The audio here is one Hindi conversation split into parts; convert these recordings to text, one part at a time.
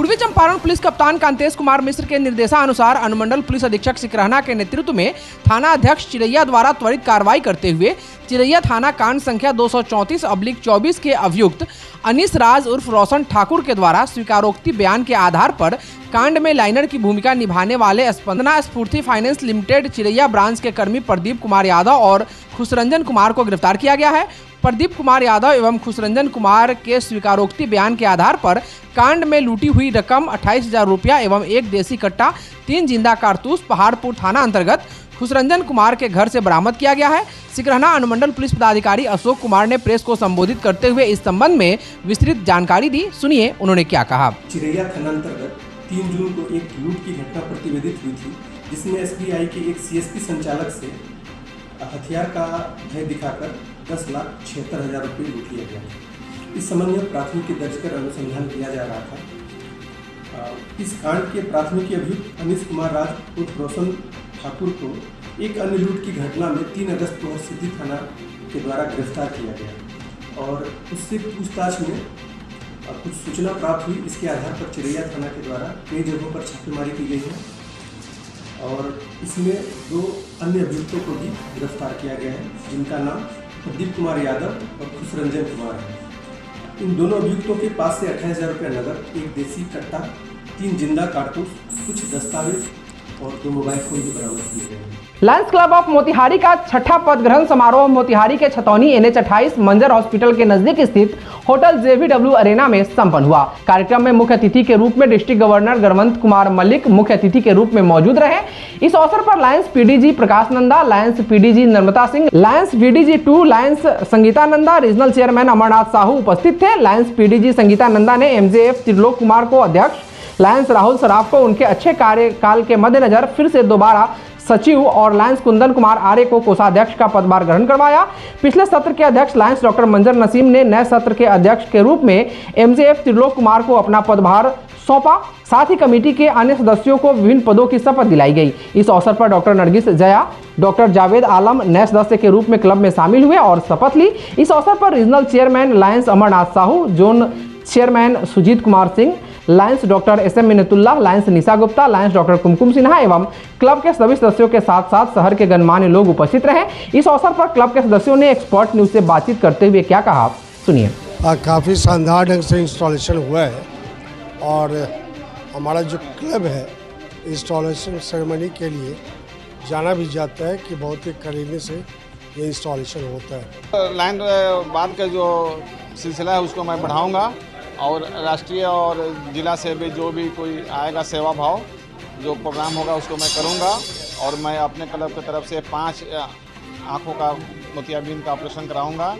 पूर्वी चंपारण पुलिस कप्तान कांतेश कुमार मिश्र के निर्देशानुसार अनुमंडल पुलिस अधीक्षक सिकरहना के नेतृत्व में थाना अध्यक्ष चिरैया द्वारा त्वरित कार्रवाई करते हुए चिरैया थाना कांड संख्या 234/24 के अभियुक्त अनीस राज उर्फ रोशन ठाकुर के द्वारा स्वीकारोक्ति बयान के आधार पर कांड में लाइनर की भूमिका निभाने वाले स्पंदना स्फूर्ति फाइनेंस लिमिटेड चिरैया ब्रांच के कर्मी प्रदीप कुमार यादव और खुशरंजन कुमार को गिरफ्तार किया गया है। प्रदीप कुमार यादव एवं खुशरंजन कुमार के स्वीकारोक्ति बयान के आधार पर कांड में लूटी हुई रकम 28,000 रुपया एवं एक देसी कट्टा 3 जिंदा कारतूस पहाड़पुर थाना अंतर्गत खुशरंजन कुमार के घर से बरामद किया गया है। सिकरहना अनुमंडल पुलिस पदाधिकारी अशोक कुमार ने प्रेस को संबोधित करते हुए इस संबंध में विस्तृत जानकारी दी। सुनिए उन्होंने क्या कहा। चिरैया थाना अंतर्गत 3 जून को एक लूट की घटना प्रतिवेदित हुई थी, जिसमें SBI के एक CSP संचालक से हथियार का भय दिखाकर 10,76,000 रुपये लूट लिया गया। इस संबंध में प्राथमिकी दर्ज कर अनुसंधान किया जा रहा था। इस कांड के प्राथमिकी अभियुक्त अनीस कुमार राज उर्फ रोशन ठाकुर को एक अन्य लूट की घटना में 3 अगस्त को सिद्धि थाना के द्वारा गिरफ्तार किया गया और उससे पूछताछ में कुछ सूचना प्राप्त हुई। इसके आधार पर चिरैया थाना के द्वारा कई जगहों पर छापेमारी की गई है और इसमें 2 अन्य अभियुक्तों को भी गिरफ्तार किया गया है, जिनका नाम प्रदीप कुमार यादव और खुशरंजन कुमार है। इन दोनों अभियुक्तों के पास से 28,000 रुपये नगद, एक देसी कट्टा, 3 जिंदा कारतूस, कुछ दस्तावेज और 2 मोबाइल फोन भी बरामद किए गए हैं। लायंस क्लब ऑफ मोतिहारी का 6ठा पद ग्रहण समारोह मोतिहारी के छतौनी NH 28 मंजर हॉस्पिटल के नजदीक स्थित होटल JVW अरेना में संपन्न हुआ। कार्यक्रम में मुख्य अतिथि के रूप में डिस्ट्रिक्ट गवर्नर गणवंत कुमार मलिक मुख्य अतिथि के रूप में मौजूद रहे। इस अवसर पर lions PDG Prakash Nanda, lions PDG Narmada Singh, lions PDG 2 lions Sangeeta Nanda, regional chairman Amarnath Sahu उपस्थित थे। लायंस PDG संगीता नंदा ने MJF त्रिलोक कुमार को अध्यक्ष, लायंस राहुल सराफ को उनके अच्छे कार्यकाल के मद्देनजर फिर से दोबारा सचिव और लायंस कुंदन कुमार आर्य को कोषाध्यक्ष का पदभार ग्रहण करवाया। पिछले सत्र के अध्यक्ष लायंस डॉक्टर मंजर नसीम ने नए सत्र के अध्यक्ष के रूप में MJF त्रिलोक कुमार को अपना पदभार सौंपा। साथ ही कमेटी के अन्य सदस्यों को विभिन्न पदों की शपथ दिलाई गई। इस अवसर पर डॉक्टर नरगिस जया, डॉक्टर जावेद आलम नए सदस्य के रूप में क्लब में शामिल हुए और शपथ ली। इस अवसर पर regional chairman lions Amarnath Sahu, zone chairman Sujit Kumar Singh, lions doctor SM Minnatullah, lions Nisha Gupta, lions doctor Kumkum Sinha एवं क्लब के सभी सदस्यों के साथ साथ शहर के गणमान्य लोग उपस्थित रहे। इस अवसर पर क्लब के सदस्यों ने एक्सपर्ट न्यूज से बातचीत करते हुए क्या कहा, सुनिए। काफ़ी शानदार ढंग से इंस्टॉलेशन हुआ है और हमारा जो क्लब है इंस्टॉलेशन सेरेमनी के लिए जाना भी जाता है कि बहुत ही करीबी से ये इंस्टॉलेशन होता है। लाइन बाद का जो सिलसिला है उसको मैं बढ़ाऊँगा और राष्ट्रीय और जिला से भी जो भी कोई आएगा सेवा भाव जो प्रोग्राम होगा उसको मैं करूंगा और मैं अपने क्लब की तरफ से 5 आँखों का मोतियाबिंद का ऑपरेशन कराऊंगा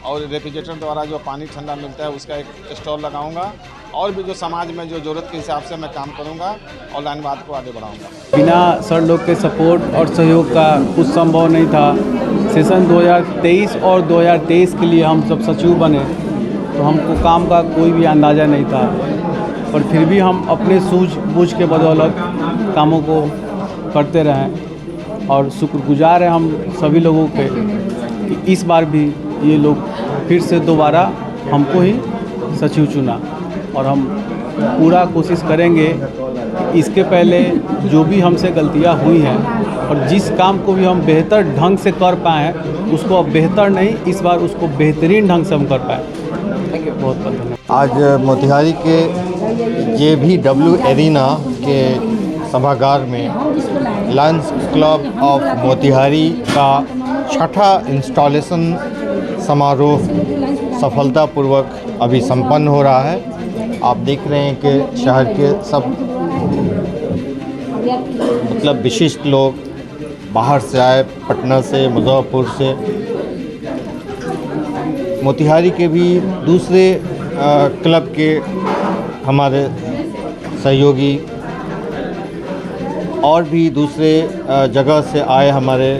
और रेफ्रिजरेटर द्वारा जो पानी ठंडा मिलता है उसका एक स्टॉल लगाऊंगा और भी जो समाज में जो ज़रूरत के हिसाब से मैं काम करूंगा और लाइनवाद को आगे बढ़ाऊंगा। बिना सर लोग के सपोर्ट और सहयोग का कुछ संभव नहीं था। सेशन 2023 और 2023 के लिए हम सब सचिव बने तो हमको काम का कोई भी अंदाज़ा नहीं था, पर फिर भी हम अपने सूझबूझ के बदौलत कामों को करते रहें और शुक्रगुजार हैं हम सभी लोगों के कि इस बार भी ये लोग फिर से दोबारा हमको ही सचिव चुना और हम पूरा कोशिश करेंगे कि इसके पहले जो भी हमसे गलतियां हुई हैं और जिस काम को भी हम बेहतर ढंग से कर पाएँ उसको अब बेहतर नहीं, इस बार उसको बेहतरीन ढंग से हम कर पाएँ। बहुत धन्यवाद। आज मोतिहारी के JVW एरिना के सभागार में लायंस क्लब ऑफ मोतिहारी का 6ठा इंस्टॉलेशन समारोह सफलतापूर्वक अभी संपन्न हो रहा है। आप देख रहे हैं कि शहर के सब मतलब विशिष्ट लोग बाहर से आए, पटना से, मुजफ्फरपुर से, मोतिहारी के भी दूसरे क्लब के हमारे सहयोगी और भी दूसरे जगह से आए हमारे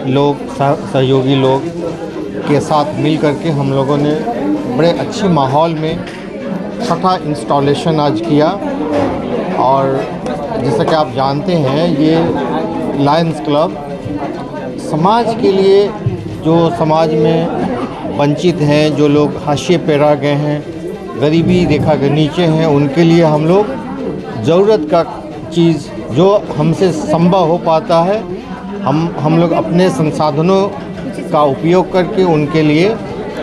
लोग सहयोगी लोग के साथ मिल करके हम लोगों ने बड़े अच्छे माहौल में 6ठा इंस्टॉलेशन आज किया। और जैसा कि आप जानते हैं ये लायंस क्लब समाज के लिए, जो समाज में वंचित हैं, जो लोग हाशिए पे रह गए हैं, गरीबी रेखा के नीचे हैं, उनके लिए हम लोग ज़रूरत का चीज़ जो हमसे संभव हो पाता है हम लोग अपने संसाधनों का उपयोग करके उनके लिए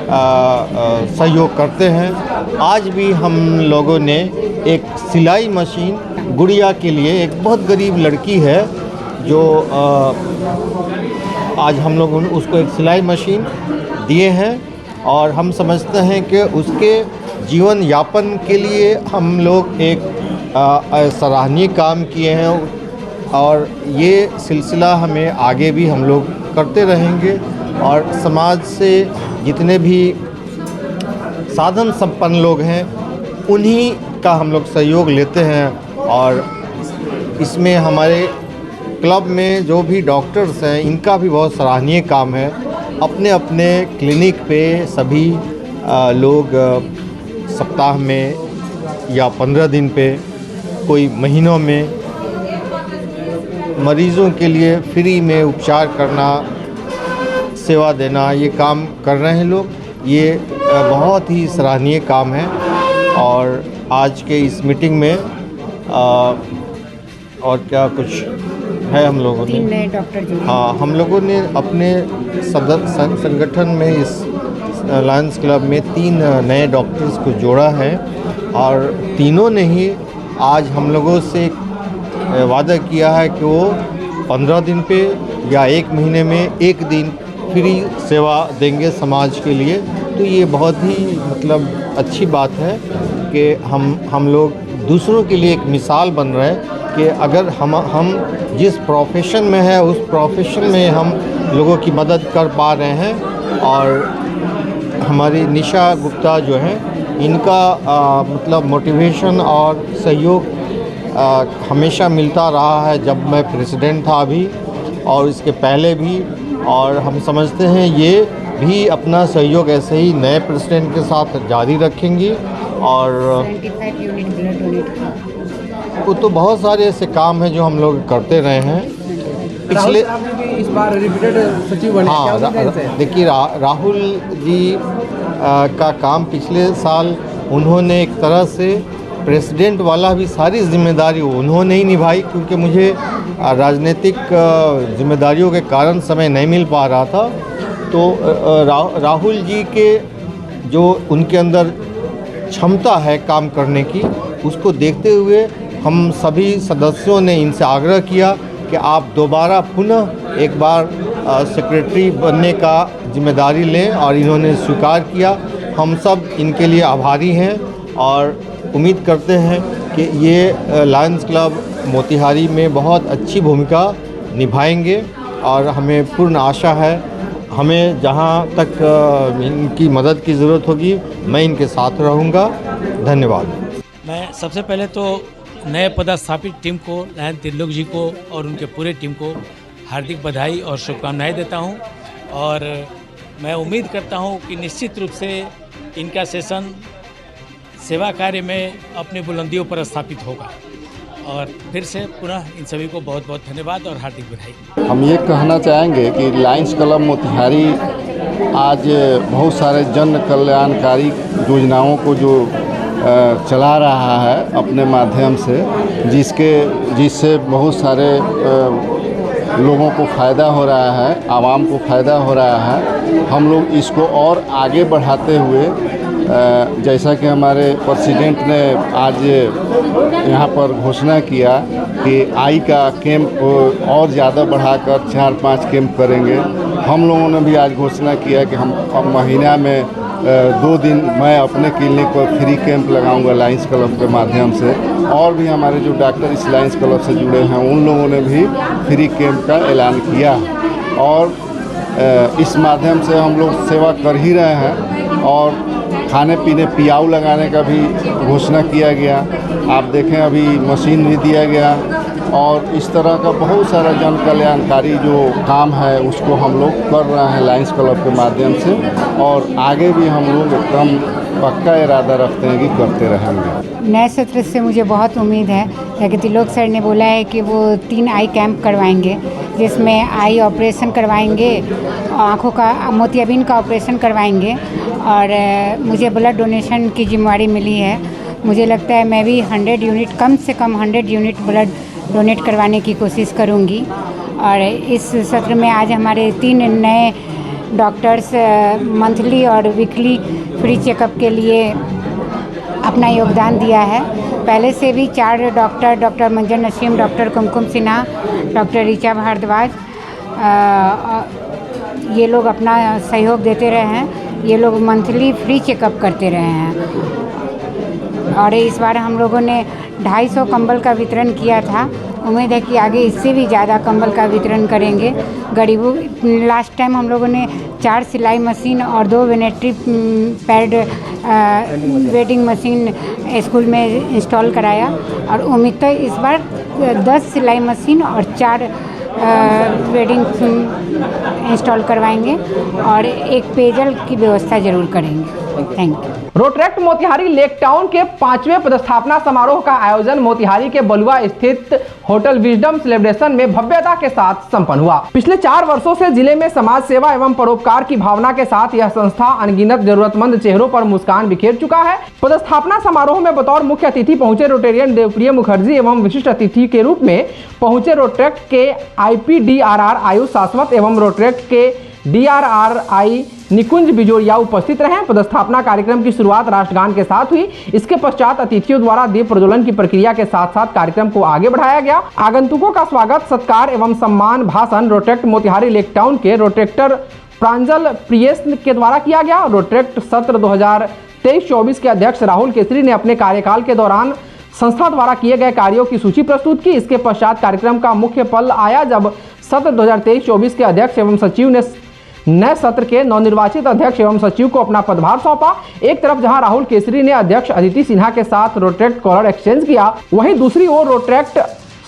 सहयोग करते हैं। आज भी हम लोगों ने एक सिलाई मशीन गुड़िया के लिए, एक बहुत गरीब लड़की है जो आज हम लोग उसको एक सिलाई मशीन दिए हैं और हम समझते हैं कि उसके जीवन यापन के लिए हम लोग एक सराहनीय काम किए हैं और ये सिलसिला हमें आगे भी हम लोग करते रहेंगे और समाज से जितने भी साधन संपन्न लोग हैं उन्हीं का हम लोग सहयोग लेते हैं। और इसमें हमारे क्लब में जो भी डॉक्टर्स हैं इनका भी बहुत सराहनीय काम है। अपने अपने क्लिनिक पे सभी लोग सप्ताह में या 15 दिन पे, कोई महीनों में मरीज़ों के लिए फ्री में उपचार करना, सेवा देना, ये काम कर रहे हैं लोग। ये बहुत ही सराहनीय काम है। और आज के इस मीटिंग में और क्या कुछ है हम लोगों ने 3 नए डॉक्टर जुड़े। हाँ, हम लोगों ने अपने संगठन में इस लायंस क्लब में 3 नए डॉक्टर्स को जोड़ा है और तीनों ने ही आज हम लोगों से वादा किया है कि वो 15 दिन पे या 1 महीने में 1 दिन फ्री सेवा देंगे समाज के लिए। तो ये बहुत ही मतलब अच्छी बात है कि हम लोग दूसरों के लिए एक मिसाल बन रहे हैं कि अगर हम जिस प्रोफेशन में है उस प्रोफेशन में हम लोगों की मदद कर पा रहे हैं। और हमारी निशा गुप्ता जो हैं इनका मतलब मोटिवेशन और सहयोग हमेशा मिलता रहा है, जब मैं प्रेसिडेंट था अभी और इसके पहले भी। और हम समझते हैं ये भी अपना सहयोग ऐसे ही नए प्रेसिडेंट के साथ जारी रखेंगी। और 25 यूनिट ब्लड डोनेट। वो तो बहुत सारे ऐसे काम हैं जो हम लोग करते रहे हैं पिछले। इस बार रिपीटेड सचिव बने, क्या उम्मीद है इनसे? देखिए राहुल जी का काम पिछले साल उन्होंने एक तरह से प्रेसिडेंट वाला भी सारी जिम्मेदारी उन्होंने ही निभाई, क्योंकि मुझे राजनीतिक जिम्मेदारियों के कारण समय नहीं मिल पा रहा था। तो राहुल जी के जो उनके अंदर क्षमता है काम करने की, उसको देखते हुए हम सभी सदस्यों ने इनसे आग्रह किया कि आप दोबारा पुनः एक बार सेक्रेटरी बनने का जिम्मेदारी लें और इन्होंने स्वीकार किया। हम सब इनके लिए आभारी हैं और उम्मीद करते हैं कि ये लायंस क्लब मोतिहारी में बहुत अच्छी भूमिका निभाएंगे और हमें पूर्ण आशा है। हमें जहां तक इनकी मदद की ज़रूरत होगी मैं इनके साथ रहूँगा। धन्यवाद। मैं सबसे पहले तो नए पदस्थापित टीम को, लायन त्रिलोक जी को और उनके पूरे टीम को हार्दिक बधाई और शुभकामनाएं देता हूं। और मैं उम्मीद करता हूं कि निश्चित रूप से इनका सेशन सेवा कार्य में अपनी बुलंदियों पर स्थापित होगा। और फिर से पुनः इन सभी को बहुत बहुत धन्यवाद और हार्दिक बधाई। हम ये कहना चाहेंगे कि लायंस क्लब मोतिहारी आज बहुत सारे जन कल्याणकारी योजनाओं को जो चला रहा है अपने माध्यम से, जिससे बहुत सारे लोगों को फ़ायदा हो रहा है, आवाम को फ़ायदा हो रहा है। हम लोग इसको और आगे बढ़ाते हुए, जैसा कि हमारे प्रेसिडेंट ने आज यहाँ पर घोषणा किया कि आई का कैंप और ज़्यादा बढ़ाकर 4-5 कैंप करेंगे। हम लोगों ने भी आज घोषणा किया कि हम महीना में 2 दिन मैं अपने क्लिनिक पर फ्री कैंप लगाऊंगा लायंस क्लब के माध्यम से। और भी हमारे जो डॉक्टर इस लायंस क्लब से जुड़े हैं उन लोगों ने भी फ्री कैंप का ऐलान किया और इस माध्यम से हम लोग सेवा कर ही रहे हैं। और खाने पीने पियाऊ लगाने का भी घोषणा किया गया। आप देखें अभी मशीन भी दिया गया और इस तरह का बहुत सारा जन कल्याणकारी जो काम है उसको हम लोग कर रहे हैं लायंस क्लब के माध्यम से। और आगे भी हम लोग एकदम पक्का इरादा रखते हैं कि करते रहेंगे। नए सत्र से मुझे बहुत उम्मीद है, क्योंकि तिलोक सर ने बोला है कि वो 3 आई कैंप करवाएंगे, जिसमें आई ऑपरेशन करवाएंगे, आँखों का मोतियाबिंद का ऑपरेशन करवाएंगे, और मुझे ब्लड डोनेशन की जिम्मेवारी मिली है। मुझे लगता है मैं भी 100 यूनिट, कम से कम 100 यूनिट ब्लड डोनेट करवाने की कोशिश करूँगी। और इस सत्र में आज हमारे 3 नए डॉक्टर्स मंथली और वीकली फ्री चेकअप के लिए अपना योगदान दिया है। पहले से भी 4 डॉक्टर मंजर नसीम, डॉक्टर कुमकुम सिन्हा, डॉक्टर ऋचा भारद्वाज, ये लोग अपना सहयोग देते रहे हैं। ये लोग मंथली फ्री चेकअप करते रहे हैं। और इस बार हम लोगों ने 250 कंबल का वितरण किया था। उम्मीद है कि आगे इससे भी ज़्यादा कंबल का वितरण करेंगे गरीबों। लास्ट टाइम हम लोगों ने 4 सिलाई मशीन और 2 वेनेटरी पैड वेडिंग मशीन स्कूल में इंस्टॉल कराया, और उम्मीद तो इस बार 10 सिलाई मशीन और 4 वेडिंग इंस्टॉल करवाएंगे, और एक पेयजल की व्यवस्था ज़रूर करेंगे। Thank you. Rotaract Motihari lake town के 5वें पदस्थापना समारोह का आयोजन मोतिहारी के बलुआ स्थित होटल विजडम सेलिब्रेशन में भव्यता के साथ संपन्न हुआ। पिछले 4 वर्षों से जिले में समाज सेवा एवं परोपकार की भावना के साथ यह संस्था अनगिनत जरूरतमंद चेहरों पर मुस्कान बिखेर चुका है। पदस्थापना समारोह में बतौर मुख्य अतिथि पहुंचे रोटेरियन देवप्रिय मुखर्जी एवं विशिष्ट अतिथि के रूप में पहुंचे रोटरेक्ट के IPDRR आयुष शाश्वत एवं रोटरेक्ट के DRRI निकुंज बिजोरिया उपस्थित रहे। पदस्थापना कार्यक्रम की शुरुआत राष्ट्रगान के साथ हुई। इसके पश्चात अतिथियों द्वारा दीप प्रज्वलन की प्रक्रिया के साथ साथ कार्यक्रम को आगे बढ़ाया गया। आगंतुकों का स्वागत, सत्कार एवं सम्मान भाषण रोटरेक्ट मोतिहारी लेक टाउन के रोटरेक्टर प्रांजल प्रियेश के द्वारा किया गया। रोटरेक्ट सत्र 2023-24 के अध्यक्ष राहुल केसरी ने अपने कार्यकाल के दौरान संस्था द्वारा किए गए कार्यों की सूची प्रस्तुत की। इसके पश्चात कार्यक्रम का मुख्य पल आया जब सत्र 2023-24 के अध्यक्ष एवं सचिव ने नए सत्र के नवनिर्वाचित अध्यक्ष एवं सचिव को अपना पदभार सौंपा। एक तरफ जहां राहुल केसरी ने अध्यक्ष अदिति सिन्हा के साथ रोटरेक्ट कॉलर एक्सचेंज किया, वहीं दूसरी ओर रोटरेक्ट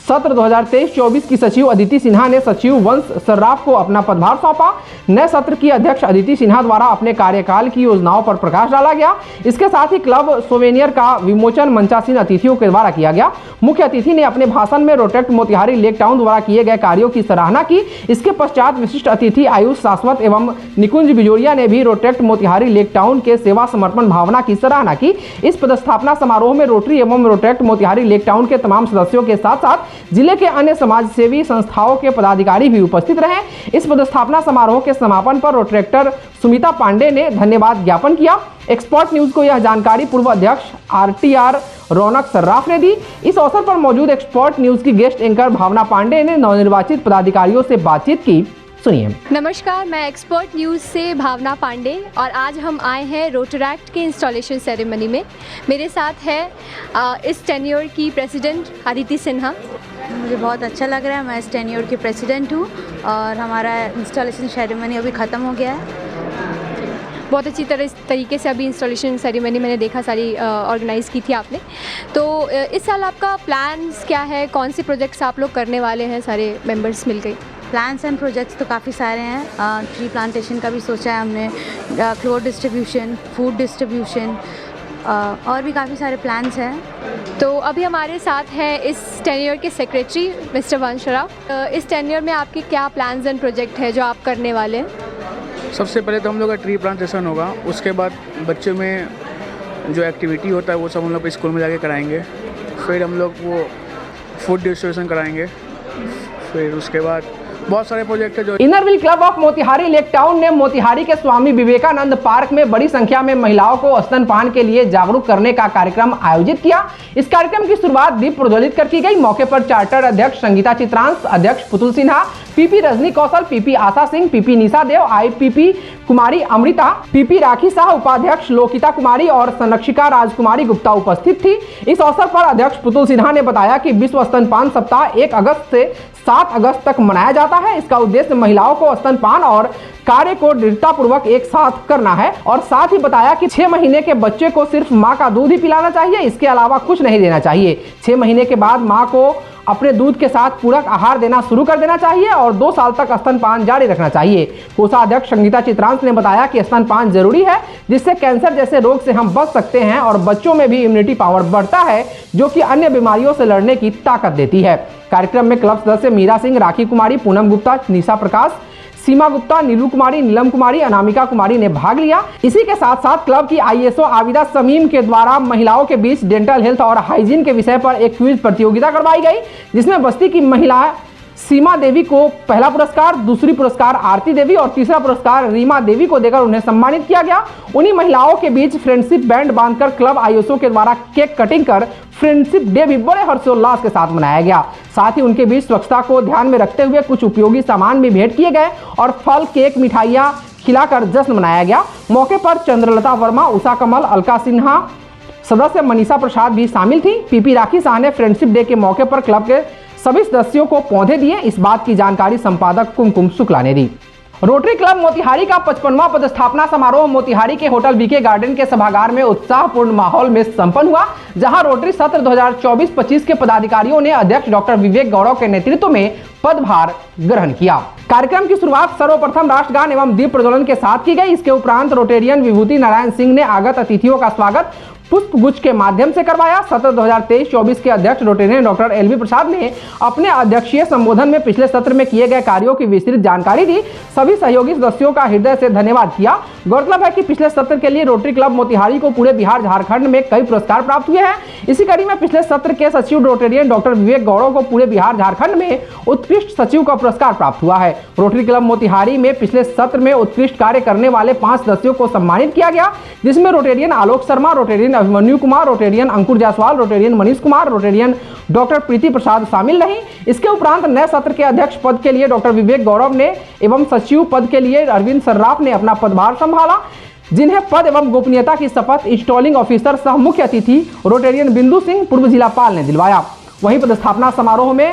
सत्र 2023-24 की सचिव अदिति सिन्हा ने सचिव वंश सर्राफ को अपना पदभार सौंपा। नए सत्र की अध्यक्ष अदिति सिन्हा द्वारा अपने कार्यकाल की योजनाओं पर प्रकाश डाला गया। इसके साथ ही क्लब सोवेनियर का विमोचन मंचासीन अतिथियों के द्वारा किया गया। मुख्य अतिथि ने अपने भाषण में रोटरेक्ट मोतिहारी लेक टाउन द्वारा किए गए कार्यों की सराहना की। इसके पश्चात विशिष्ट अतिथि आयुष शाश्वत एवं निकुंज बिजोरिया ने भी रोटरेक्ट मोतिहारी लेक टाउन के सेवा समर्पण भावना की सराहना की। इस पदस्थापना समारोह में रोटरी एवं रोटरेक्ट मोतिहारी लेक टाउन के तमाम सदस्यों के साथ साथ जिले के अन्य समाजसेवी संस्थाओं के पदाधिकारी भी उपस्थित रहे। इस पदस्थापना समारोह के समापन पर रोटरेक्टर सुमिता पांडे ने धन्यवाद ज्ञापन किया। एक्सपर्ट न्यूज को यह जानकारी पूर्व अध्यक्ष RTR रौनक सर्राफ ने दी। इस अवसर पर मौजूद एक्सपर्ट न्यूज की गेस्ट एंकर भावना पांडे ने नवनिर्वाचित पदाधिकारियों से बातचीत की। सुनिए। नमस्कार, मैं एक्सपर्ट न्यूज़ से भावना पांडे और आज हम आए हैं रोटरैक्ट के इंस्टॉलेशन सेरेमनी में। मेरे साथ है इस टेन्योर की प्रेसिडेंट अदिति सिन्हा। मुझे बहुत अच्छा लग रहा है, मैं इस टेन्योर की प्रेसिडेंट हूँ और हमारा इंस्टॉलेशन सेरेमनी अभी ख़त्म हो गया है। बहुत अच्छी तरीके से अभी इंस्टॉलेशन सेरेमनी मैंने देखा सारी ऑर्गेनाइज़ की थी आपने। तो इस साल आपका प्लान्स क्या है, कौन से प्रोजेक्ट्स आप लोग करने वाले हैं सारे मेंबर्स मिलकर? प्लान्स एंड प्रोजेक्ट्स तो काफ़ी सारे हैं। ट्री प्लांटेशन का भी सोचा है हमने, क्लोथ डिस्ट्रीब्यूशन, फूड डिस्ट्रीब्यूशन और भी काफ़ी सारे प्लान्स हैं। तो अभी हमारे साथ हैं इस टेन्योर के सेक्रेटरी मिस्टर वंश राव। इस टेन्योर में आपके क्या प्लान्स एंड प्रोजेक्ट है जो आप करने वाले हैं? सबसे पहले तो हम लोग का ट्री प्लांटेशन होगा, उसके बाद बच्चों में जो एक्टिविटी होता है वो सब हम लोग स्कूल में जाके कराएंगे। फिर हम लोग वो फूड डिस्ट्रीब्यूशन कराएंगे। फिर उसके बाद बहुत सारे प्रोजेक्ट है जो inner wheel club of Motihari lake town ने मोतिहारी के स्वामी विवेकानंद पार्क में बड़ी संख्या में महिलाओं को स्तनपान के लिए जागरूक करने का कार्यक्रम आयोजित किया। इस कार्यक्रम की शुरुआत दीप प्रज्वलित कर की गई। मौके पर चार्टर्ड अध्यक्ष संगीता चित्रांश, अध्यक्ष पुतुल सिन्हा, PP रजनी कौशल, PP आशा सिंह, PP निशा देव, IPP कुमारी अमृता, PP राखी शाह, उपाध्यक्ष लोकिता कुमारी और संरक्षिका राजकुमारी गुप्ता उपस्थित थी। इस अवसर पर अध्यक्ष पुतुल सिन्हा ने बताया कि विश्व स्तनपान सप्ताह 1 अगस्त से 7 अगस्त तक मनाया जाता है। इसका उद्देश्य महिलाओं को स्तनपान और कार्य को दृढ़तापूर्वक एक साथ करना है और साथ ही बताया कि 6 महीने के बच्चे को सिर्फ मां का दूध ही पिलाना चाहिए, इसके अलावा कुछ नहीं देना चाहिए। 6 महीने के बाद मां को अपने दूध के साथ पूरक आहार देना शुरू कर देना चाहिए और 2 साल तक स्तनपान जारी रखना चाहिए। कोषाध्यक्ष संगीता चित्रांश ने बताया कि स्तनपान जरूरी है, जिससे कैंसर जैसे रोग से हम बच सकते हैं और बच्चों में भी इम्यूनिटी पावर बढ़ता है, जो कि अन्य बीमारियों से लड़ने की ताकत देती है। कार्यक्रम में क्लब सदस्य मीरा सिंह, राखी कुमारी, पूनम गुप्ता, निशा प्रकाश, सीमा गुप्ता, नीलू कुमारी, नीलम कुमारी, अनामिका कुमारी ने भाग लिया। इसी के साथ साथ क्लब की ISO आबिदा समीम के द्वारा महिलाओं के बीच डेंटल हेल्थ और हाइजीन के विषय पर एक क्विज प्रतियोगिता करवाई गई, जिसमें बस्ती की महिला सीमा देवी को पहला पुरस्कार, दूसरी पुरस्कार आरती देवी और तीसरा पुरस्कार रीमा देवी को देकर उन्हें सम्मानित किया गया। उन्हीं महिलाओं के बीच फ्रेंडशिप बैंड बांधकर क्लब ISO के द्वारा केक कटिंग कर फ्रेंडशिप डे भी बड़े हर्षोल्लास के साथ मनाया गया। साथ ही उनके बीच स्वच्छता को ध्यान में रखते हुए कुछ उपयोगी सामान भी भेंट किए गए और फल, केक, मिठाइयाँ खिलाकर जश्न मनाया गया। मौके पर चंद्रलता वर्मा, उषा कमल, अलका सिन्हा, सदस्य मनीषा प्रसाद भी शामिल थी। PP राखी शाह ने फ्रेंडशिप डे के मौके पर क्लब के सभी सदस्यों को पौधे दिए। इस बात की जानकारी संपादक कुमकुम शुक्ला ने दी। रोटरी क्लब मोतिहारी का 55वां पदस्थापना समारोह मोतिहारी के होटल VK गार्डन के सभागार में उत्साहपूर्ण माहौल में संपन्न हुआ, जहां रोटरी सत्र 2024-25 के पदाधिकारियों ने अध्यक्ष डॉक्टर विवेक गौरव के नेतृत्व में पदभार ग्रहण किया। कार्यक्रम की शुरुआत सर्वप्रथम राष्ट्रगान एवं दीप प्रज्वलन के साथ की गई। इसके उपरांत रोटेरियन विभूति नारायण सिंह ने आगत अतिथियों का स्वागत पुष्प गुच्छ के माध्यम से करवाया। सत्र 2023-24 के अध्यक्ष रोटेरियन डॉक्टर LV प्रसाद ने अपने अध्यक्षीय संबोधन में पिछले सत्र में किए गए कार्यों की विस्तृत जानकारी दी। सभी सहयोगी सदस्यों का हृदय से धन्यवाद किया। गौरतलब है कि पिछले सत्र के लिए रोटरी क्लब मोतिहारी को पूरे बिहार झारखंड में कई पुरस्कार प्राप्त हुए हैं। इसी कड़ी में पिछले सत्र के सचिव रोटेरियन डॉक्टर विवेक गौरव को पूरे बिहार झारखंड में उत्कृष्ट सचिव का पुरस्कार प्राप्त हुआ है। रोटरी क्लब मोतिहारी में पिछले सत्र में उत्कृष्ट कार्य करने वाले 5 सदस्यों को सम्मानित किया गया, जिसमें rotarian Alok Sharma, rotarian Abhimanyu Kumar, rotarian Ankur Jaiswal, rotarian Manish Kumar, rotarian doctor Preeti Prasad शामिल रही। इसके उपरांत नए सत्र के अध्यक्ष पद के लिए डॉक्टर विवेक गौरव ने एवं सचिव पद के लिए अरविंद सर्राफ ने अपना पदभार संभाला, जिन्हें पद एवं गोपनीयता की शपथ इंस्टॉलिंग ऑफिसर सह मुख्य अतिथि रोटेरियन बिंदु सिंह पूर्व जिलापाल ने दिलवाया। वहीं पदस्थापना समारोह में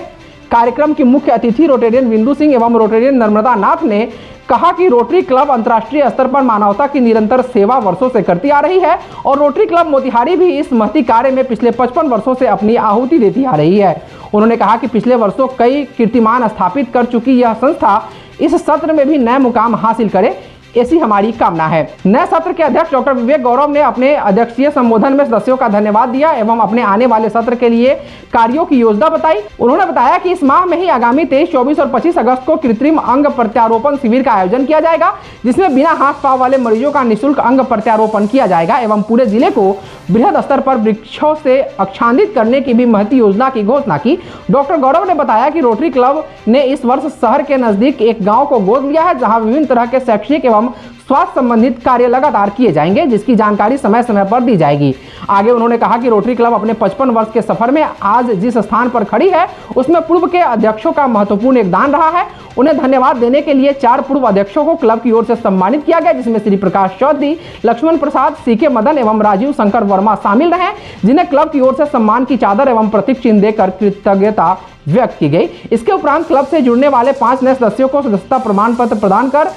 कार्यक्रम की मुख्य अतिथि रोटेरियन बिंदु सिंह एवं रोटेरियन नर्मदा नाथ ने कहा कि रोटरी क्लब अंतर्राष्ट्रीय स्तर पर मानवता की निरंतर सेवा वर्षों से करती आ रही है और रोटरी क्लब मोतिहारी भी इस महती कार्य में पिछले 55 वर्षों से अपनी आहुति देती आ रही है। उन्होंने कहा कि पिछले वर्षों कई कीर्तिमान स्थापित कर चुकी यह संस्था इस सत्र में भी नए मुकाम हासिल करे, ऐसी हमारी कामना है। नए सत्र के अध्यक्ष डॉक्टर विवेक गौरव ने अपने अध्यक्षीय संबोधन में सदस्यों का धन्यवाद दिया एवं अपने आने वाले सत्र के लिए कार्यों की योजना बताई। उन्होंने बताया कि इस माह में ही आगामी 23, 24 और 25 अगस्त को कृत्रिम अंग प्रत्यारोपण शिविर का आयोजन किया जाएगा, जिसमें बिना हाथ पांव वाले मरीजों का निःशुल्क अंग प्रत्यारोपण किया जाएगा एवं पूरे जिले को बृहद स्तर पर वृक्षों से आच्छादित करने की भी महती योजना की घोषणा की। डॉक्टर गौरव ने बताया कि रोटरी क्लब ने इस वर्ष शहर के नजदीक एक गाँव को गोद लिया है, जहाँ विभिन्न तरह के शैक्षणिक एवं स्वास्थ्य संबंधित कार्य लगातार किए जाएंगे, जिसकी जानकारी समय समय पर दी जाएगी। आगे उन्होंने कहा कि रोटरी क्लब अपने 55 वर्ष के सफर में आज जिस स्थान पर खड़ी है उसमें पूर्व के अध्यक्षों का महत्वपूर्ण योगदान रहा है। उन्हें धन्यवाद देने के लिए 4 पूर्व अध्यक्षों को क्लब की ओर से सम्मानित किया गया, जिसमें श्री प्रकाश चौधरी, लक्ष्मण प्रसाद, CK मदन एवं राजीव शंकर वर्मा शामिल रहे, जिन्हें क्लब की ओर से सम्मान की चादर एवं प्रतीक चिन्ह देकर कृतज्ञता व्यक्त की गई। इसके उपरांत क्लब से जुड़ने वाले 5 नए सदस्यों को सदस्यता प्रमाण पत्र प्रदान कर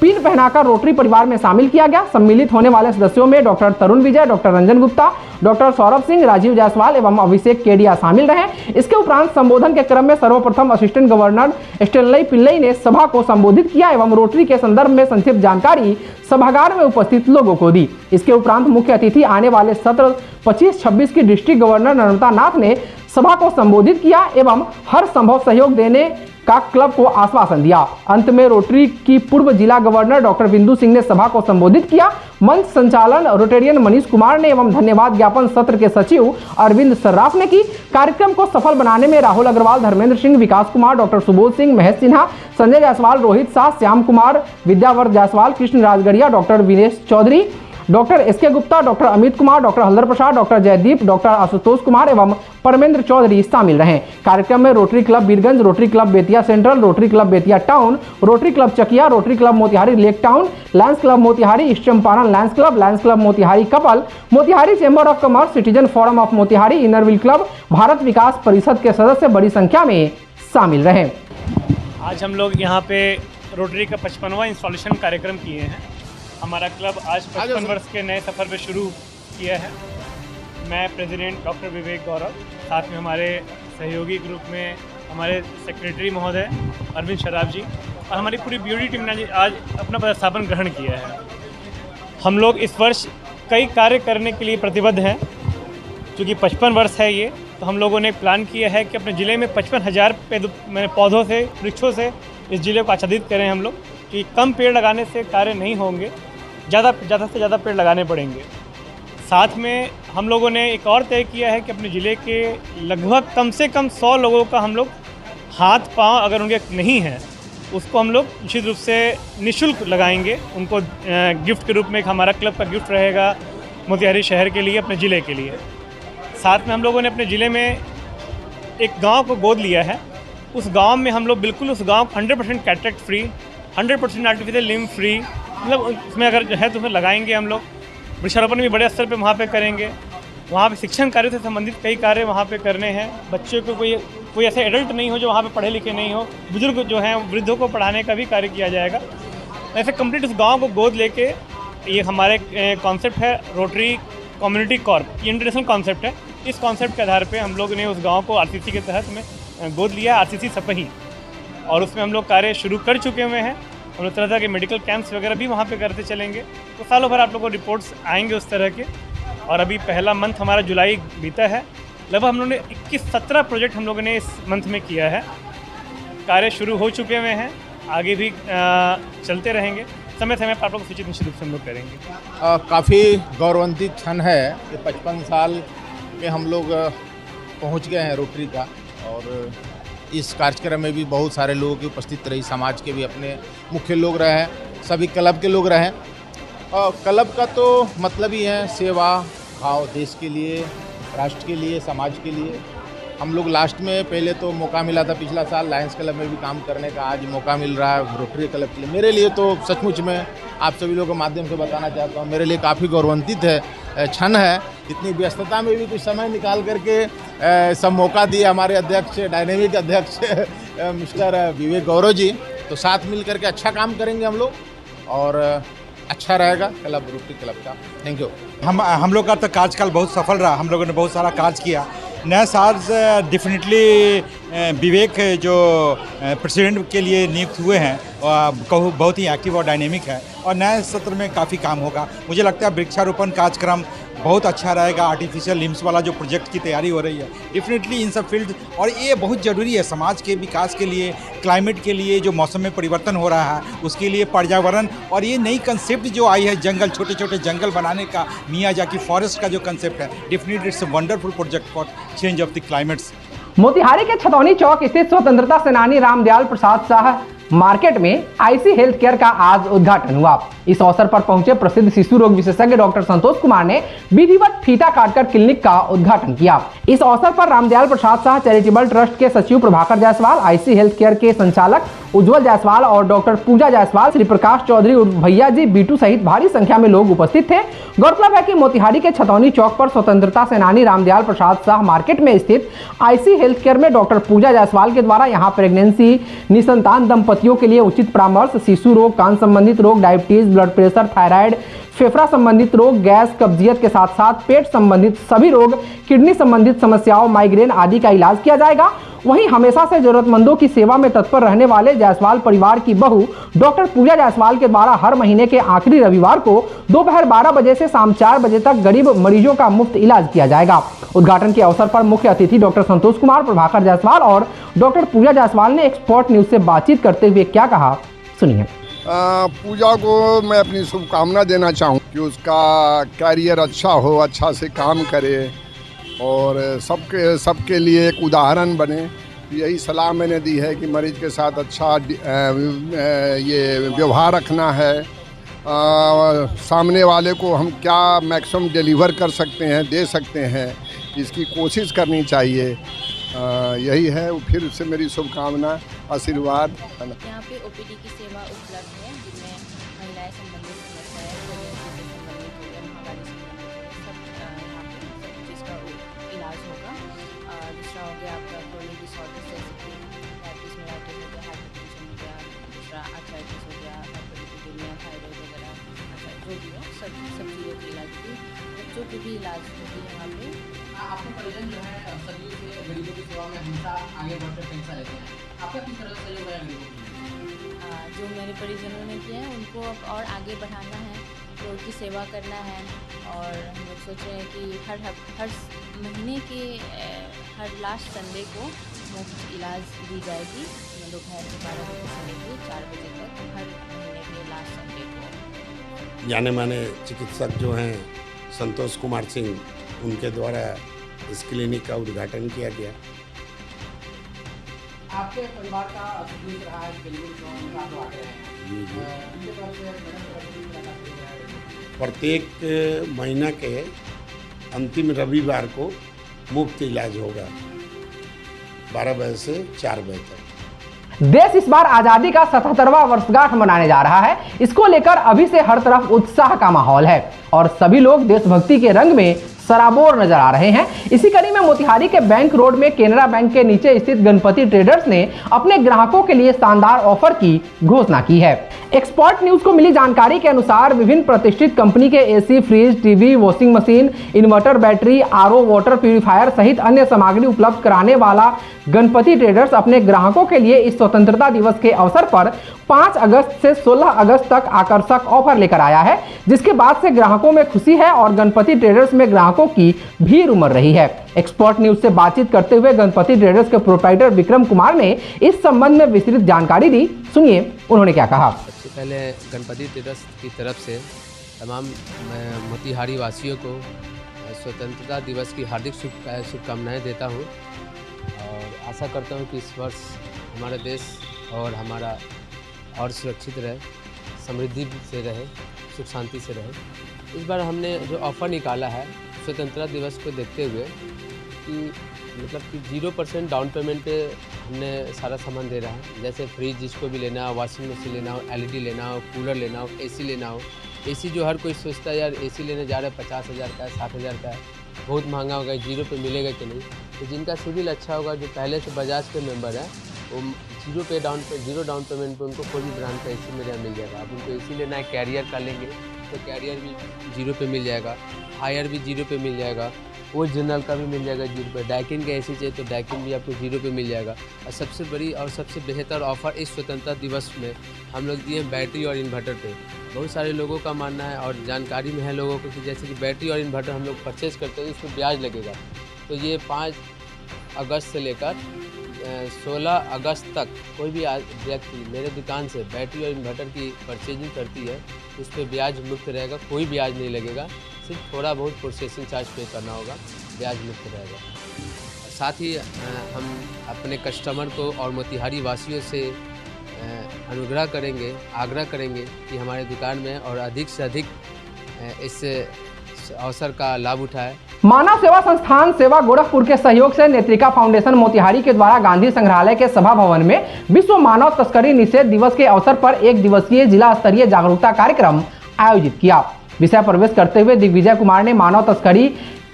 पिन पहनाकर रोटरी परिवार में शामिल किया गया। सम्मिलित होने वाले सदस्यों में डॉक्टर तरुण विजय, डॉक्टर रंजन गुप्ता, डॉक्टर सौरभ सिंह, राजीव जायसवाल एवं अभिषेक केडिया शामिल रहे। इसके उपरांत संबोधन के क्रम में सर्वप्रथम असिस्टेंट गवर्नर स्टेनली पिल्लई ने सभा को संबोधित किया एवं रोटरी के संदर्भ में संक्षिप्त जानकारी सभागार में उपस्थित लोगों को दी। इसके उपरांत मुख्य अतिथि आने वाले सत्र 25-26 की डिस्ट्रिक्ट गवर्नर नर्मदा नाथ ने सभा को संबोधित किया एवं हर संभव सहयोग देने का क्लब को आश्वासन दिया। अंत में रोटरी की पूर्व जिला गवर्नर डॉक्टर बिंदु सिंह ने सभा को संबोधित किया। मंच संचालन रोटेरियन मनीष कुमार ने एवं धन्यवाद ज्ञापन सत्र के सचिव अरविंद सर्राफ ने की। कार्यक्रम को सफल बनाने में Rahul Agarwal, Dharmendra Singh, Vikas Kumar, doctor Subodh Singh, Mahesh Sinha, Sanjay Jaiswal, Rohit Shah, Shyam Kumar, Vidyavart Jaiswal, Krishna Rajgarhia, doctor Vinesh Chaudhary, doctor SK Gupta, doctor Amit Kumar, doctor Haldar Prasad, doctor Jaideep, doctor Ashutosh Kumar एवं परमेंद्र चौधरी शामिल रहे। कार्यक्रम में rotary club Birganj, rotary club Bettiah central, rotary club Bettiah town, rotary club Chakia, rotary club Motihari lake town, lions club Motihari, east Champaran lions club Motihari couple, Motihari chamber of commerce, citizen forum of Motihari, inner wheel club, Bharat Vikas Parishad के सदस्य बड़ी संख्या में शामिल रहे। आज हम लोग यहाँ पे रोटरी का 55वां इंस्टॉलेशन कार्यक्रम किए हैं। हमारा क्लब आज 55 वर्ष के नए सफ़र पे शुरू किया है। मैं प्रेसिडेंट डॉक्टर विवेक गौरव, साथ में हमारे सहयोगी ग्रुप में हमारे सेक्रेटरी महोदय अरविंद शराब जी और हमारी पूरी ब्यूटी टीम ने आज अपना पदस्थापन ग्रहण किया है। हम लोग इस वर्ष कई कार्य करने के लिए प्रतिबद्ध हैं। चूँकि 55 वर्ष है ये, तो हम लोगों ने प्लान किया है कि अपने ज़िले में 55,000 पौधों से, वृक्षों से इस ज़िले को आच्छादित करें हम लोग, कि कम पेड़ लगाने से कार्य नहीं होंगे, ज़्यादा से ज़्यादा पेड़ लगाने पड़ेंगे। साथ में हम लोगों ने एक और तय किया है कि अपने ज़िले के लगभग कम से कम 100 लोगों का हम लोग हाथ पाँव अगर उनके नहीं हैं, उसको हम लोग निश्चित रूप से निःशुल्क लगाएंगे। उनको गिफ्ट के रूप में एक हमारा क्लब का गिफ्ट रहेगा मोतिहारी शहर के लिए, अपने ज़िले के लिए। साथ में हम लोगों ने अपने ज़िले में एक गांव को गोद लिया है। उस गांव में हम लोग बिल्कुल उस गांव 100% cataract free, 100% artificial limb free, मतलब उसमें अगर जो है तो उसमें लगाएंगे हम लोग। वृक्षारोपण भी बड़े स्तर पे वहाँ पे करेंगे। वहाँ पे शिक्षण कार्य से संबंधित कई कार्य वहाँ पे करने हैं। बच्चों को कोई ऐसे एडल्ट नहीं हो जो वहाँ पे पढ़े लिखे नहीं हो, बुजुर्ग जो हैं वृद्धों को पढ़ाने का भी कार्य किया जाएगा। ऐसे कंप्लीट उस गाँव को गोद लेके ये हमारे कॉन्सेप्ट है रोटरी कम्युनिटी कॉर्प, ये इंटरनेशनल कॉन्सेप्ट है। इस कॉन्सेप्ट के आधार पे हम लोग ने उस गांव को आरसीसी के तहत में गोद लिया, आरसीसी सपही, और उसमें हम लोग कार्य शुरू कर चुके हुए हैं। हम लोग तरह तरह के मेडिकल कैंप्स वगैरह भी वहाँ पे करते चलेंगे। तो सालों भर आप लोगों को रिपोर्ट्स आएंगे उस तरह के। और अभी पहला मंथ हमारा जुलाई बीता है, लगभग हम लोगों ने 21-17 प्रोजेक्ट हम लोगों ने इस मंथ में किया है। कार्य शुरू हो चुके हुए हैं, आगे भी चलते रहेंगे। समय समय पर आप लोग सूचित निश्चित रूप से हम लोग करेंगे। काफ़ी गौरवान्वित क्षण है कि 55 साल में हम लोग पहुंच गए हैं रोटरी का, और इस कार्यक्रम में भी बहुत सारे लोगों की उपस्थित रही, समाज के भी अपने मुख्य लोग रहे, सभी क्लब के लोग रहे। और क्लब का तो मतलब ही है सेवा भाव, देश के लिए, राष्ट्र के लिए, समाज के लिए। हम लोग लास्ट में पहले तो मौका मिला था पिछला साल लायंस क्लब में भी काम करने का, आज मौका मिल रहा है रोटरी क्लब के लिए। मेरे लिए तो सचमुच में आप सभी लोगों के माध्यम से बताना चाहता हूँ, मेरे लिए काफ़ी गौरवान्वित है क्षण है। इतनी व्यस्तता में भी कुछ समय निकाल करके सब मौका दिए हमारे अध्यक्ष, डायनेमिक अध्यक्ष मिस्टर विवेक गौरव जी। तो साथ मिल करके अच्छा काम करेंगे हम लोग और अच्छा रहेगा क्लब, रोटरी क्लब का। Thank you. हम लोग का तो कार्यकाल बहुत सफल रहा, हम लोगों ने बहुत सारा कार्य किया। नया साल डेफिनेटली विवेक जो प्रेसिडेंट के लिए नियुक्त हुए हैं बहुत ही एक्टिव और डायनेमिक है, और नए सत्र में काफ़ी काम होगा। मुझे लगता है वृक्षारोपण कार्यक्रम बहुत अच्छा रहेगा। आर्टिफिशियल लिम्स वाला जो प्रोजेक्ट की तैयारी हो रही है डेफिनेटली इन सब फील्ड, और ये बहुत ज़रूरी है समाज के विकास के लिए, क्लाइमेट के लिए, जो मौसम में परिवर्तन हो रहा है उसके लिए, पर्यावरण। और ये नई कंसेप्ट जो आई है जंगल, छोटे छोटे जंगल बनाने का, मियाजाकी फॉरेस्ट का जो कंसेप्ट है, definitely it's a wonderful project for change of the climates. Motihari के छतौनी चौक स्थित स्वतंत्रता सेनानी रामदयाल प्रसाद शाह मार्केट में आईसी हेल्थ केयर का आज उद्घाटन हुआ। इस अवसर पर पहुंचे प्रसिद्ध शिशु रोग विशेषज्ञ डॉक्टर संतोष कुमार ने विधिवत फीता काटकर क्लिनिक का उद्घाटन किया। इस अवसर पर रामदयाल प्रसाद शाह चैरिटेबल ट्रस्ट के सचिव Prabhakar Jaiswal, IC health care के संचालक उज्जवल जायसवाल और डॉक्टर पूजा जायसवाल, श्री प्रकाश चौधरी भैया जी बीटू सहित भारी संख्या में लोग उपस्थित थे। गौरतलब है कि मोतिहारी के छतौनी चौक पर स्वतंत्रता सेनानी रामदयाल प्रसाद शाह मार्केट में स्थित आईसी हेल्थ केयर में डॉक्टर पूजा जायसवाल के द्वारा यहां प्रेगनेंसी, निसंतान दंपतियों के लिए उचित परामर्श, शिशु रोग, कान संबंधित रोग, डायबिटीज, ब्लड प्रेशर, थायराइड, फेफड़ा संबंधित रोग, गैस, कब्जियत के साथ साथ पेट संबंधित सभी रोग, किडनी संबंधित समस्याओं, माइग्रेन आदि का इलाज किया जाएगा। वहीं हमेशा से जरूरतमंदों की सेवा में तत्पर रहने वाले जायसवाल परिवार की बहू डॉक्टर पूजा जायसवाल के द्वारा हर महीने के आखिरी रविवार को दोपहर 12 बजे से शाम 4 बजे तक गरीब मरीजों का मुफ्त इलाज किया जाएगा। उद्घाटन के अवसर पर मुख्य अतिथि डॉक्टर संतोष कुमार, प्रभाकर जायसवाल और डॉक्टर पूजा जायसवाल ने एक्सपर्ट न्यूज से बातचीत करते हुए क्या कहा, सुनिए। पूजा को मैं अपनी शुभकामना देना चाहूँ कि उसका कैरियर अच्छा हो, अच्छा से काम करे और सबके लिए एक उदाहरण बने। यही सलाह मैंने दी है कि मरीज के साथ अच्छा ये व्यवहार रखना है। सामने वाले को हम क्या मैक्सिमम डिलीवर कर सकते हैं, दे सकते हैं, इसकी कोशिश करनी चाहिए। यही है, फिर से मेरी शुभकामना, आशीर्वाद। यहाँ पे ओपीडी की सेवा उपलब्ध है जिनमें महिलाएं संबंधित समस्याएं, महामारी संबंधित सब यहाँ पे सब चीज़ का इलाज होगा। दूसरा हो गया आपका क्रोनिक डिसऑर्डर जैसे कि डायबिटीज मेलाइटिस हो गया, हाइपरटेंशन हो गया, दूसरा आर्थराइटिस हो गया, हाइपरलिपिडेमिया, थायराइड वगैरह, अच्छा जो भी हो सब चीज़ों के इलाज भी, बच्चों के भी इलाज होगी यहाँ पे। आपके परिजन जो है सदियों से गरीबों की सेवा में हमेशा आगे बढ़कर हिस्सा लेते हैं, आपका किस तरह से सहयोग है गरीबों के लिए? जो मेरे परिजनों ने किया है उनको अब और आगे बढ़ाना है, लोगों की सेवा करना है। और हम लोग सोच रहे हैं कि हर महीने के हर लास्ट संडे को मुफ्त इलाज दी जाएगी, दोपहर के 12 बजे से लेकर 4 बजे तक हर महीने के लास्ट संडे को। जाने माने चिकित्सक जो हैं संतोष कुमार सिंह, उनके द्वारा इस क्लिनिक का उद्घाटन किया गया। आपके परिवार का सदस्य रहा है गरीबों की सेवा में आप आगे रहे हैं। उनके तरफ से प्रत्येक महीना के अंतिम रविवार को मुफ्त इलाज होगा 12 बजे से 4 बजे तक। देश इस बार आजादी का 77वां वर्षगांठ मनाने जा रहा है। इसको लेकर अभी से हर तरफ उत्साह का माहौल है और सभी लोग देशभक्ति के रंग में सराबोर नजर आ रहे हैं। इसी कड़ी में मोतिहारी के बैंक रोड में केनरा बैंक के नीचे स्थित गणपति ट्रेडर्स ने अपने ग्राहकों के लिए शानदार ऑफर की घोषणा की है। एक्सपर्ट न्यूज को मिली जानकारी के अनुसार विभिन्न प्रतिष्ठित कंपनी के AC, fridge, TV, washing machine, inverter, battery, RO, water purifier सहित अन्य सामग्री उपलब्ध कराने वाला गणपति ट्रेडर्स अपने ग्राहकों के लिए इस स्वतंत्रता दिवस के अवसर पर 5 अगस्त से 16 अगस्त तक आकर्षक ऑफर लेकर आया है, जिसके बाद से ग्राहकों में खुशी है और गणपति ट्रेडर्स में ग्राहकों की भीड़ उमड़ रही है। एक्सपर्ट न्यूज से बातचीत करते हुए गणपति ट्रेडर्स के प्रोप्राइटर विक्रम कुमार ने इस संबंध में विस्तृत जानकारी दी। सुनिए उन्होंने क्या कहा। सबसे पहले गणपति ट्रेडर्स की तरफ से तमाम मोतिहारी वासियों को स्वतंत्रता दिवस की हार्दिक शुभकामनाएं देता हूं और आशा करता हूं कि इस वर्ष हमारा देश और हमारा और सुरक्षित रहे, समृद्धि से रहे, सुख शांति से रहे। इस बार हमने जो ऑफ़र निकाला है स्वतंत्रता दिवस को देखते हुए कि मतलब कि 0% डाउन पेमेंट पे हमने सारा सामान दे रहा है। जैसे फ्रिज जिसको भी लेना हो, वॉशिंग मशीन लेना हो, एलईडी लेना हो, कूलर लेना हो, एसी लेना हो। एसी जो हर कोई सोचता है यार एसी लेने जा रहे हैं 50,000 का है, 60,000 का है, बहुत महंगा होगा, 0 पे मिलेगा कि नहीं। तो जिनका सिविल अच्छा होगा, जो पहले से बजाज के मेंबर है, वो 0 डाउन पेमेंट पे उनको कोई भी ब्रांड का एसी मेरे यहाँ मिल जाएगा। अब उनको एसी लेना है, कैरियर का लेंगे तो कैरियर भी 0 पे मिल जाएगा, हायर भी 0 पे मिल जाएगा, ओरिजिनल का भी मिल जाएगा 0 पे। डाइकिन का एसी चाहिए तो डाइकिन भी आपको 0 पे मिल जाएगा। और सबसे बड़ी और सबसे बेहतर ऑफ़र इस स्वतंत्रता दिवस में हम लोग दिए बैटरी और इन्वर्टर पे। बहुत सारे लोगों का मानना है और जानकारी में है लोगों को कि जैसे कि बैटरी और इन्वर्टर हम लोग परचेज करते हैं तो उस पर ब्याज लगेगा। तो ये 5 अगस्त से लेकर 16 अगस्त तक कोई भी व्यक्ति मेरे दुकान से बैटरी और इन्वर्टर की परचेजिंग करती है उस पर ब्याज मुक्त रहेगा, कोई ब्याज नहीं लगेगा, सिर्फ थोड़ा बहुत प्रोसेसिंग चार्ज पे करना होगा, ब्याज मुक्त रहेगा। साथ ही हम अपने कस्टमर को और मोतिहारी वासियों से अनुग्रह करेंगे, आग्रह करेंगे कि हमारे दुकान में और अधिक से अधिक इस अवसर का लाभ उठाए। मानव सेवा संस्थान सेवा गोरखपुर के सहयोग से नेत्रिका फाउंडेशन मोतिहारी के द्वारा गांधी संग्रहालय के सभा भवन में विश्व मानव तस्करी निषेध दिवस के अवसर पर 1 दिवसीय जिला स्तरीय जागरूकता कार्यक्रम आयोजित किया। विषय प्रवेश करते हुए दिग्विजय कुमार ने मानव तस्करी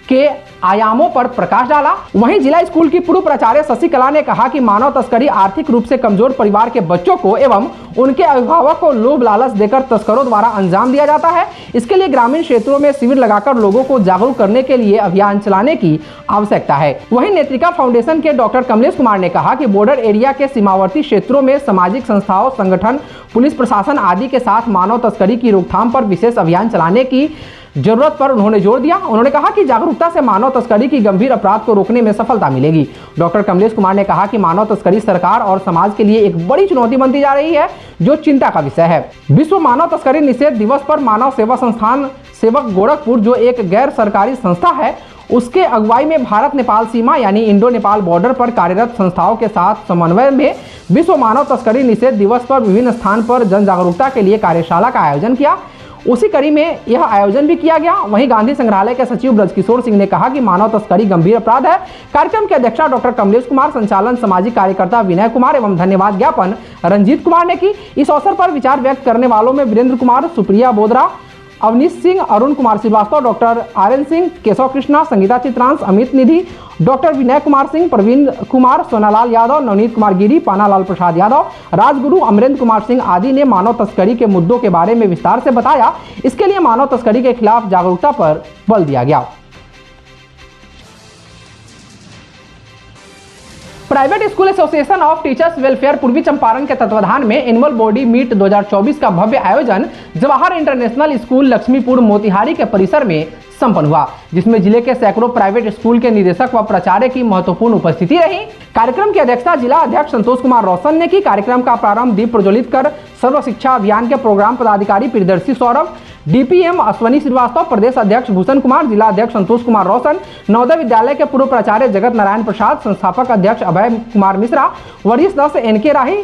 के आयामों पर प्रकाश डाला। वहीं जिला स्कूल की पूर्व प्राचार्य शशिकला ने कहा कि मानव तस्करी आर्थिक रूप से कमजोर परिवार के बच्चों को एवं उनके अभिभावक को लोभ लालच देकर तस्करों द्वारा अंजाम दिया जाता है। इसके लिए ग्रामीण क्षेत्रों में शिविर लगाकर लोगों को जागरूक करने के लिए अभियान चलाने की आवश्यकता है। वहीं नेत्रिका फाउंडेशन के डॉक्टर कमलेश कुमार ने कहा कि बॉर्डर एरिया के सीमावर्ती क्षेत्रों में सामाजिक संस्थाओं, संगठन, पुलिस प्रशासन आदि के साथ मानव तस्करी की रोकथाम पर विशेष अभियान चलाने की जरूरत पर उन्होंने जोर दिया। उन्होंने कहा कि जागरूकता से मानव तस्करी की गंभीर अपराध को रोकने में सफलता मिलेगी। डॉक्टर कमलेश कुमार ने कहा कि मानव तस्करी सरकार और समाज के लिए एक बड़ी चुनौती बनती जा रही है, जो चिंता का विषय है। विश्व मानव तस्करी निषेध दिवस पर मानव सेवा संस्थान सेवक गोरखपुर, जो एक गैर सरकारी संस्था है, उसके अगुवाई में भारत नेपाल सीमा यानी इंडो नेपाल बॉर्डर पर कार्यरत संस्थाओं के साथ समन्वय में विश्व मानव तस्करी निषेध दिवस पर विभिन्न स्थान पर जन जागरूकता के लिए कार्यशाला का आयोजन किया। उसी कड़ी में यह आयोजन भी किया गया। वहीं गांधी संग्रहालय के सचिव ब्रजकिशोर सिंह ने कहा कि मानव तस्करी गंभीर अपराध है। कार्यक्रम की अध्यक्षता डॉक्टर कमलेश कुमार, संचालन सामाजिक कार्यकर्ता विनय कुमार एवं धन्यवाद ज्ञापन रंजीत कुमार ने की। इस अवसर पर विचार व्यक्त करने वालों में वीरेंद्र कुमार, सुप्रिया बोदरा, अवनीश सिंह, अरुण कुमार श्रीवास्तव, डॉक्टर आर्यन सिंह, केशव कृष्णा, संगीता चित्रांश, अमित निधि, डॉक्टर विनय कुमार सिंह, प्रवीण कुमार, सोनालाल यादव, नवनीत कुमार गिरी, पानालाल प्रसाद यादव, राजगुरु, अमरेंद्र कुमार सिंह आदि ने मानव तस्करी के मुद्दों के बारे में विस्तार से बताया। इसके लिए मानव तस्करी के खिलाफ जागरूकता पर बल दिया गया। Private school association of teachers welfare पूर्वी चंपारण के तत्वाधान में एनुअल बॉडी मीट 2024 का भव्य आयोजन जवाहर इंटरनेशनल स्कूल लक्ष्मीपुर मोतिहारी के परिसर में संपन्न हुआ, जिसमें जिले के सैकड़ों प्राइवेट स्कूल के निदेशक व प्राचार्य की महत्वपूर्ण उपस्थिति रही। कार्यक्रम की अध्यक्षता जिला अध्यक्ष संतोष कुमार रोशन ने की। कार्यक्रम का प्रारंभ दीप प्रज्वलित कर सर्व शिक्षा अभियान के प्रोग्राम पदाधिकारी प्रियदर्शी सौरभ, डीपीएम अश्वनी श्रीवास्तव, प्रदेश अध्यक्ष भूषण कुमार, जिला अध्यक्ष संतोष कुमार रोशन, नवोदय विद्यालय के पूर्व प्राचार्य जगत नारायण प्रसाद, संस्थापक अध्यक्ष अभय कुमार मिश्रा, वरिष्ठ सदस्य एनके राही,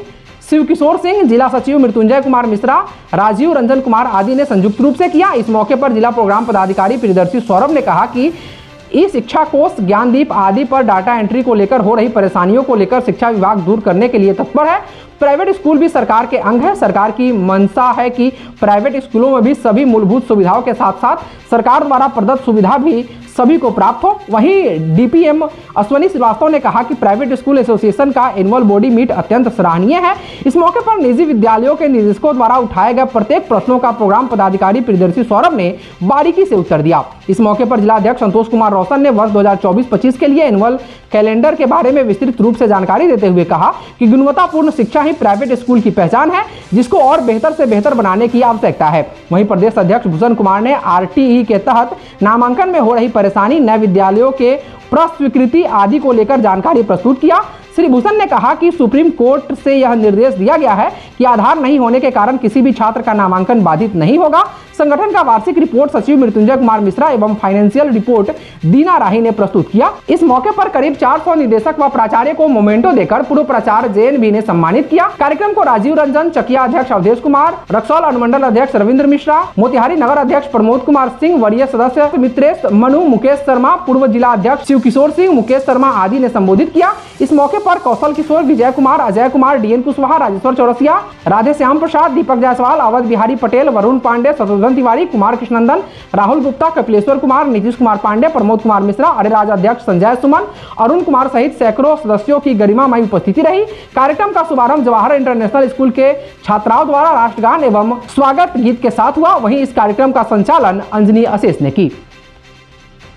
शिव किशोर सिंह, जिला सचिव मृत्युंजय कुमार मिश्रा, राजीव रंजन कुमार आदि ने संयुक्त रूप से किया। इस मौके पर जिला प्रोग्राम पदाधिकारी प्रियदर्शी सौरभ ने कहा कि ई शिक्षा कोष, ज्ञानदीप आदि पर डाटा एंट्री को लेकर हो रही परेशानियों को लेकर शिक्षा विभाग दूर करने के लिए तत्पर है। प्राइवेट स्कूल भी सरकार के अंग है। सरकार की मंशा है कि प्राइवेट स्कूलों में भी सभी मूलभूत सुविधाओं के साथ साथ सरकार द्वारा प्रदत्त सुविधा भी सभी को प्राप्त हो। वहीं डीपीएम अश्वनी श्रीवास्तव ने कहा कि प्राइवेट स्कूल एसोसिएशन का एनुअल बॉडी मीट अत्यंत सराहनीय है। इस मौके पर निजी विद्यालयों के निदेशकों द्वारा उठाए गए प्रत्येक प्रश्नों का प्रोग्राम पदाधिकारी प्रियदर्शी सौरभ ने बारीकी से उत्तर दिया। इस मौके पर जिला अध्यक्ष संतोष कुमार रोशन ने वर्ष 2024-25 के लिए एनुअल कैलेंडर के बारे में विस्तृत रूप से जानकारी देते हुए कहा कि गुणवत्तापूर्ण शिक्षा ही प्राइवेट स्कूल की पहचान है, जिसको और बेहतर से बेहतर बनाने की आवश्यकता है। वहीं प्रदेश अध्यक्ष भूषण कुमार ने आरटीई के तहत नामांकन में हो रही परेशानी, नए विद्यालयों के प्रस्वीकृति आदि को लेकर जानकारी प्रस्तुत किया। श्री भूषण ने कहा कि सुप्रीम कोर्ट से यह निर्देश दिया गया है कि आधार नहीं होने के कारण किसी भी छात्र का नामांकन बाधित नहीं होगा। संगठन का वार्षिक रिपोर्ट सचिव मृत्युंजय कुमार मिश्रा एवं फाइनेंशियल रिपोर्ट दीना राही ने प्रस्तुत किया। इस मौके पर करीब 400 निदेशक व प्राचार्य को मोमेंटो देकर पूर्व प्राचार्य जेएनबी ने सम्मानित किया। कार्यक्रम को राजीव रंजन, चकिया अध्यक्ष अवधेश कुमार, रक्सौल अनुमंडल अध्यक्ष रविंद्र मिश्रा, मोतिहारी नगर अध्यक्ष प्रमोद कुमार सिंह, वरीय सदस्य मित्रेश मनु, मुकेश शर्मा, पूर्व जिला अध्यक्ष शिव किशोर सिंह, मुकेश शर्मा आदि ने संबोधित किया। इस मौके पर कौशल किशोर, विजय कुमार, अजय कुमार, डीएन कुशवाहा, राजेश्वर चौरसिया, राधे श्याम प्रसाद, दीपक जायसवाल, अवध बिहारी पटेल, वरुण पांडे, शत्रुघ्न तिवारी, कुमार कृष्णनंदन, राहुल गुप्ता, कपिलेश्वर कुमार, नीतीश कुमार पांडे, प्रमोद कुमार मिश्रा, अरेराज अध्यक्ष संजय सुमन, अरुण कुमार सहित सैकड़ों सदस्यों की गरिमामयी उपस्थिति रही। कार्यक्रम का शुभारंभ जवाहर इंटरनेशनल स्कूल के छात्राओं द्वारा राष्ट्रगान एवं स्वागत गीत के साथ हुआ। वहीं इस कार्यक्रम का संचालन अंजनी अशेष ने की।